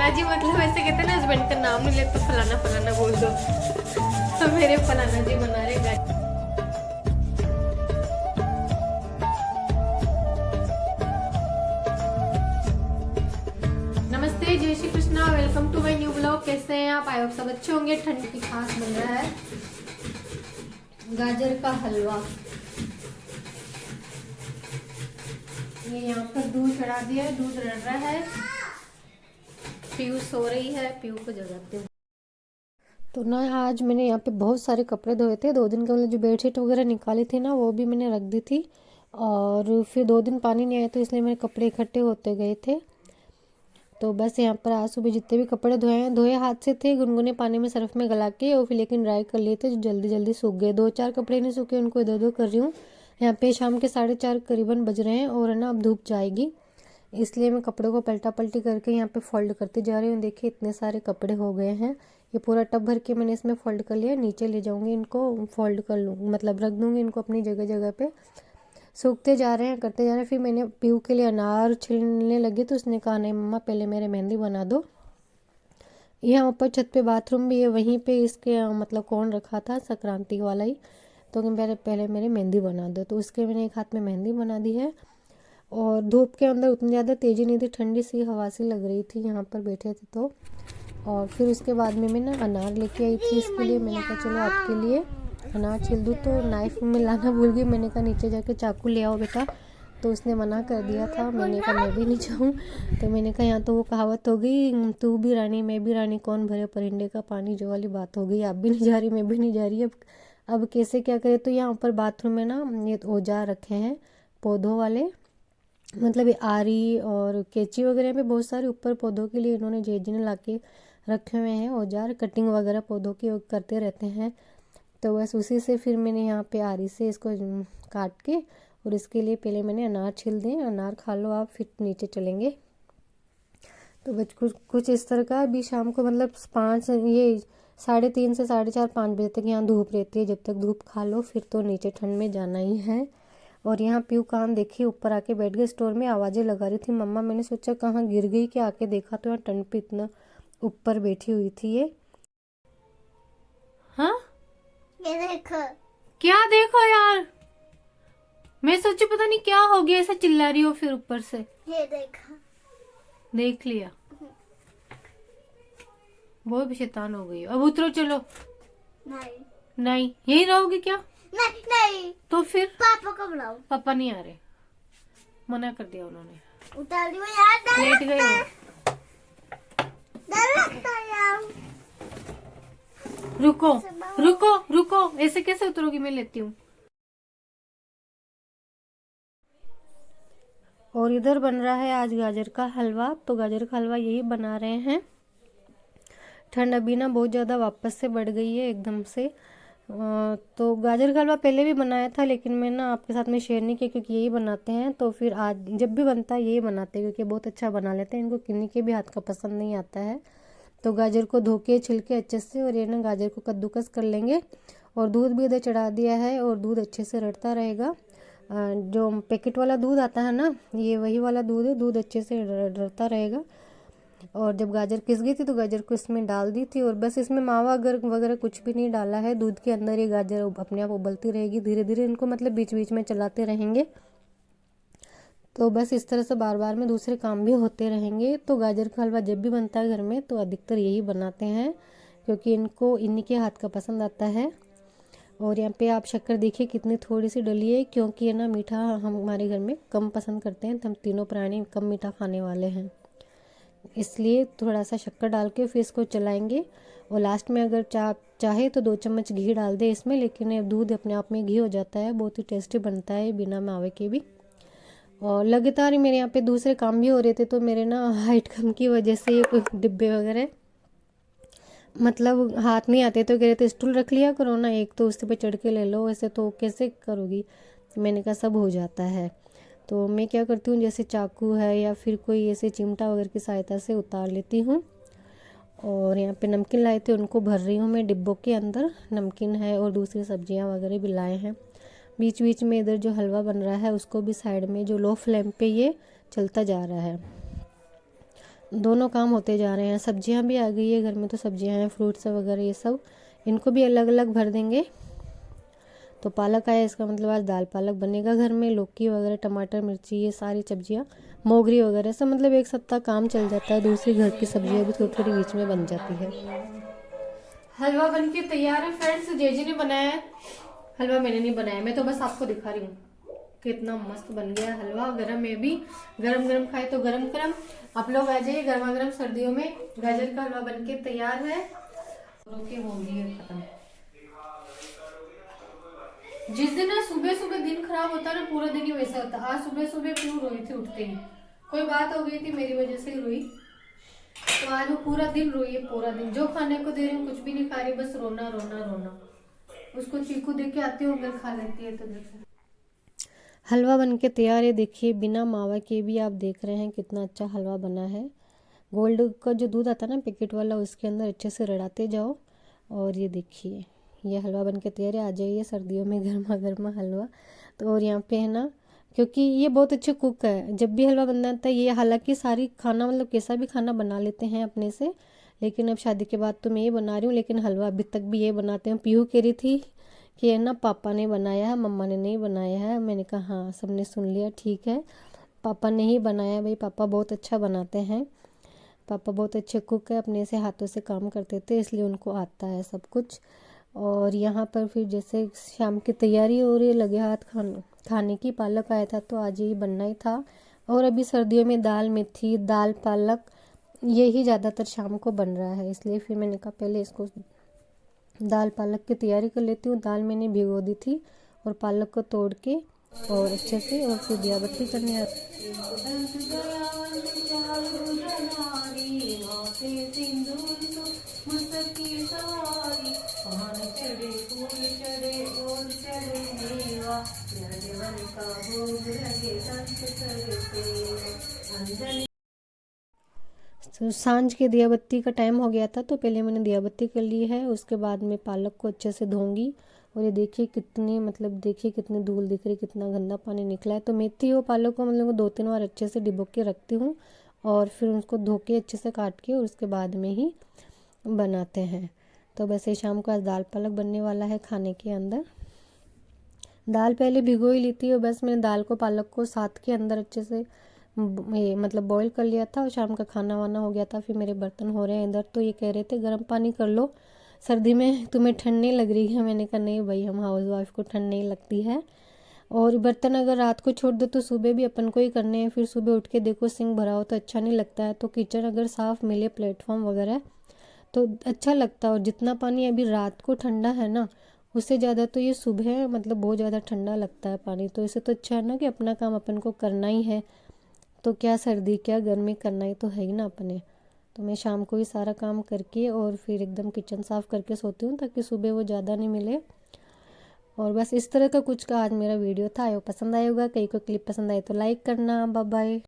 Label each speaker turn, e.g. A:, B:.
A: फलाना जी मतलब ऐसे कहते हैं ना, हस्बैंड का नाम नहीं ले तो फलाना फलाना बोल दो। तो मेरे फलाना जी बना रहे गाजर। नमस्ते, जय Shri Krishna, welcome to my new blog. कैसे हैं आप? आई होप सब अच्छे होंगे। ठंड की खास बन रहा है गाजर का हलवा। ये यहाँ पर दूध चढ़ा दिया है, दूध रड़ रहा है। पीयू सो रही है, पीयू को जगाते हैं। तो ना आज मैंने यहाँ पे बहुत सारे कपड़े धोए थे। 2 दिन के मतलब जो बेडशीट वगैरह निकाली थी ना, वो भी मैंने रख दी थी। और फिर 2 दिन पानी नहीं आया तो इसलिए मेरे कपड़े इकट्ठे होते गए थे। तो बस यहाँ पर आज सुबह जितने भी कपड़े धोए हैं, धोए हाथ से थे, गुनगुने पानी में सर्फ में गला के, और फिर लेकिन ड्राई कर लिए थे, जो जल्दी जल्दी सूख गए। 2-4 कपड़े नहीं सूखे, उनको इधर उधर कर रही हूँ। यहाँ पे शाम के 4:30 करीबन बज रहे हैं और है ना अब धूप जाएगी, इसलिए मैं कपड़ों को पलटा पलटी करके यहाँ पे फोल्ड करती जा रही हूँ। देखिए इतने सारे कपड़े हो गए हैं। ये पूरा टब भर के मैंने इसमें फोल्ड कर लिया। नीचे ले जाऊँगी, इनको फोल्ड कर लूँ, मतलब रख दूँगी इनको अपनी जगह जगह पे। सूखते जा रहे हैं, करते जा रहे हैं। फिर मैंने पीयू के लिए अनार छिलने लगी तो उसने कहा नहीं मम्मा पहले मेरे मेहंदी बना दो। यहाँ ऊपर छत पे बाथरूम भी है, वहीं पे इसके मतलब कौन रखा था संक्रांति वाला ही, तो मेरे पहले मेरे मेहंदी बना दो। तो उसके मैंने एक हाथ में मेहंदी बना दी है। और धूप के अंदर उतनी ज़्यादा तेज़ी नहीं थी, ठंडी सी हवा सी लग रही थी यहाँ पर बैठे थे तो। और फिर उसके बाद में मैं ना अनार लेके आई थी इसके लिए। मैंने कहा चलो आपके लिए अनार छिल दूँ, तो नाइफ में लाना भूल गई। मैंने कहा नीचे जाके चाकू ले आओ बेटा, तो उसने मना कर दिया था। मैंने कहा मैं भी नहीं जाऊँ। तो मैंने कहा यहाँ तो वो कहावत हो गई, तू भी रानी मैं भी रानी, कौन भरे परिंदे का पानी, जो वाली बात हो गई। आप भी नहीं जा रही, मैं भी नहीं जा रही। अब कैसे क्या करें। तो यहाँ ऊपर बाथरूम में ना ये औजार रखे हैं पौधों वाले, मतलब ये आरी और कैंची वगैरह पे बहुत सारे ऊपर पौधों के लिए इन्होंने जेजिन ला के रखे हुए हैं औजार। कटिंग वगैरह पौधों की करते रहते हैं। तो बस उसी से फिर मैंने यहाँ पे आरी से इसको काट के, और इसके लिए पहले मैंने अनार छिल दिए। अनार खा लो आप, फिर नीचे चलेंगे। तो बस कुछ इस तरह का। अभी शाम को मतलब 5 ये 3:30 से 4:30 5 बजे तक यहाँ धूप रहती है। जब तक धूप खा लो फिर तो नीचे ठंड में जाना ही है। और यहाँ पीयू कान देखिए ऊपर आके बैठ गई। स्टोर में आवाज़ें लगा रही थी मम्मा। मैंने सोचा कहाँ गिर गई, कि आके देखा तो यहाँ ठंड पे इतना ऊपर बैठी हुई थी ये। हाँ
B: ये देखो।
A: क्या देखो यार, मैं सोची पता नहीं क्या हो गया, ऐसा चिल्ला रही हो फिर ऊपर से।
B: ये देखो।
A: देख लिया, वो भी शैतान हो गई। अब उतरो चलो।
B: नहीं
A: नहीं यही रहोगी क्या?
B: नहीं नहीं,
A: तो फिर
B: पापा को बुलाओ।
A: पापा नहीं आ रहे, मना कर दिया उन्होंने।
B: उतार दियो यार, डर
A: लेट
B: लगता
A: गए
B: है,
A: हो।
B: डर लगता है यार।
A: रुको रुको रुको, ऐसे कैसे उतरोगी, मैं लेती हूँ। और इधर बन रहा है आज गाजर का हलवा। तो गाजर का हलवा यही बना रहे हैं। ठंड अभी ना बहुत ज़्यादा वापस से बढ़ गई है एकदम से। तो गाजर का हलवा पहले भी बनाया था, लेकिन मैं ना आपके साथ में शेयर नहीं किया क्योंकि यही बनाते हैं। तो फिर आज जब भी बनता है यही बनाते हैं, क्योंकि बहुत अच्छा बना लेते हैं। इनको किन्नी के भी हाथ का पसंद नहीं आता है। तो गाजर को धो के छिलके अच्छे से, और ये ना गाजर को कद्दूकस कर लेंगे। और दूध भी इधर चढ़ा दिया है, और दूध अच्छे से रड़ता रहेगा। जो पैकेट वाला दूध आता है ना, ये वही वाला दूध है। दूध अच्छे से रड़ता रहेगा। और जब गाजर किस गई थी तो गाजर को इसमें डाल दी थी। और बस इसमें मावा अगर वगैरह कुछ भी नहीं डाला है। दूध के अंदर ये गाजर अपने आप उबलती रहेगी धीरे धीरे। इनको मतलब बीच बीच में चलाते रहेंगे। तो बस इस तरह से बार बार में दूसरे काम भी होते रहेंगे। तो गाजर का हलवा जब भी बनता है घर में तो अधिकतर यही बनाते हैं, क्योंकि इनको इन्हीं के हाथ का पसंद आता है। और यहाँ पे आप शक्कर देखिए कितनी थोड़ी सी डली है, क्योंकि ये ना मीठा हम हमारे घर में कम पसंद करते हैं। तो हम तीनों प्राणी कम मीठा खाने वाले हैं, इसलिए थोड़ा सा शक्कर डाल के फिर इसको चलाएंगे। और लास्ट में अगर चाहे तो 2 चम्मच घी डाल दे इसमें, लेकिन ये दूध अपने आप में घी हो जाता है। बहुत ही टेस्टी बनता है बिना मावे के भी। और लगातार ही मेरे यहाँ पे दूसरे काम भी हो रहे थे, तो मेरे ना हाइट कम की वजह से ये कोई डिब्बे वगैरह मतलब हाथ नहीं आते। तो कह रहे थे स्टूल रख लिया करो ना एक, तो उससे पे चढ़ के ले लो, ऐसे तो कैसे करोगी। मैंने कहा सब हो जाता है। तो मैं क्या करती हूँ, जैसे चाकू है या फिर कोई ऐसे चिमटा वगैरह की सहायता से उतार लेती हूँ। और यहाँ पे नमकीन लाए थे, उनको भर रही हूँ मैं डिब्बों के अंदर। नमकीन है और दूसरी सब्जियाँ वगैरह भी लाए हैं। बीच बीच में इधर जो हलवा बन रहा है उसको भी साइड में जो लो फ्लेम पे ये चलता जा रहा है। दोनों काम होते जा रहे हैं। सब्जियां भी आ गई है घर में, तो सब्जियां हैं, फ्रूट्स वगैरह ये सब, इनको भी अलग अलग भर देंगे। तो पालक आया, इसका मतलब आज दाल पालक बनेगा घर में। लौकी वगैरह, टमाटर, मिर्ची, ये सारी सब्जियां, मोगरी वगैरह सब, मतलब एक सप्ताह काम चल जाता है। दूसरी घर की सब्जियां भी थोड़ी थोड़ी बीच में बन जाती है। हलवा बन के तैयार है फ्रेंड्स। जेजी ने बनाया है हलवा, मैंने नहीं बनाया, मैं तो बस आपको दिखा रही हूँ। कितना मस्त बन गया हलवा। गरम में भी, गरम गरम खाए तो गरम गरम। आप लोग आ जाइए गर्मा गर्म सर्दियों में। गाजर का हलवा बन के तैयार है। रोके होंगी है खत्म। जिस दिन ना सुबह सुबह दिन खराब होता है ना, पूरा दिन ही वैसा होता है। आज सुबह सुबह क्यों रोई थी उठते ही, कोई बात हो गई थी मेरी वजह से ही रोई। तो आज वो पूरा दिन रोई है, पूरा दिन। जो खाने को दे रही हूँ कुछ भी नहीं खा रही, बस रोना रोना रोना। उसको चीकू देख के आती हूँ, अगर खा लेती है तो देखो। हलवा बन के तैयार है, देखिए बिना मावा के भी आप देख रहे हैं कितना अच्छा हलवा बना है। गोल्ड का जो दूध आता है ना पैकेट वाला, उसके अंदर अच्छे से रड़ाते जाओ। और ये देखिए ये हलवा बन के तैयार है। आ जाइए सर्दियों में गर्मा गर्मा हलवा। तो और यहाँ पे है ना, क्योंकि ये बहुत अच्छे कुक है, जब भी हलवा बनाता है ये, हालांकि सारी खाना मतलब कैसा भी खाना बना लेते हैं अपने से, लेकिन अब शादी के बाद तो मैं ये बना रही हूँ। लेकिन हलवा अभी तक भी ये बनाते हैं। पीहू कह रही थी कि है ना पापा ने बनाया है, मम्मा ने नहीं बनाया है। मैंने कहा हाँ, सबने सुन लिया, ठीक है, पापा ने ही बनाया। भाई पापा बहुत अच्छा बनाते हैं, पापा बहुत अच्छे कुक है, अपने से हाथों से काम करते थे, इसलिए उनको आता है सब कुछ। और यहाँ पर फिर जैसे शाम की तैयारी हो रही है, लगे हाथ खाने की। पालक आया था तो आज ही बनना ही था। और अभी सर्दियों में दाल मेथी, दाल पालक, यही ज़्यादातर शाम को बन रहा है, इसलिए फिर मैंने कहा पहले इसको दाल पालक की तैयारी कर लेती हूँ। दाल मैंने भिगो दी थी और पालक को तोड़ के और अच्छे से, और फिर दिया बत्ती करने तो सांझ के दिया बत्ती का टाइम हो गया था, तो पहले मैंने दिया बत्ती कर ली है। उसके बाद में पालक को अच्छे से धोऊंगी। और ये देखिए कितनी, मतलब देखिए कितनी धूल दिख रही, कितना गंदा पानी निकला है। तो मेथी और पालक को मतलब 2-3 बार अच्छे से डिबो के रखती हूँ, और फिर उसको धो के अच्छे से काट के, और उसके बाद में ही बनाते हैं। तो वैसे शाम को आज दाल पालक बनने वाला है खाने के अंदर। दाल पहले भिगो ही ली थी, और बस मैंने दाल को पालक को साथ के अंदर अच्छे से मतलब बॉईल कर लिया था। और शाम का खाना वाना हो गया था। फिर मेरे बर्तन हो रहे हैं इधर, तो ये कह रहे थे गर्म पानी कर लो, सर्दी में तुम्हें ठंड नहीं लग रही है। मैंने कहा नहीं भाई, हम हाउस वाइफ को ठंड नहीं लगती है। और बर्तन अगर रात को छोड़ दो तो सुबह भी अपन को ही करने हैं। फिर सुबह उठ के देखो सिंक भरा हो तो अच्छा नहीं लगता है। तो किचन अगर साफ़ मिले, प्लेटफॉर्म वगैरह, तो अच्छा लगता है। और जितना पानी अभी रात को ठंडा है ना, उससे ज़्यादा तो ये सुबह मतलब बहुत ज़्यादा ठंडा लगता है पानी। तो इससे तो अच्छा है ना कि अपना काम अपन को करना ही है, तो क्या सर्दी क्या गर्मी, करना ही तो है ही ना अपने। तो मैं शाम को ही सारा काम करके और फिर एकदम किचन साफ़ करके सोती हूँ, ताकि सुबह वो ज़्यादा नहीं मिले। और बस इस तरह का कुछ का आज मेरा वीडियो था। आयो पसंद आया होगा, कहीं को क्लिप पसंद आए तो लाइक करना। Bye bye.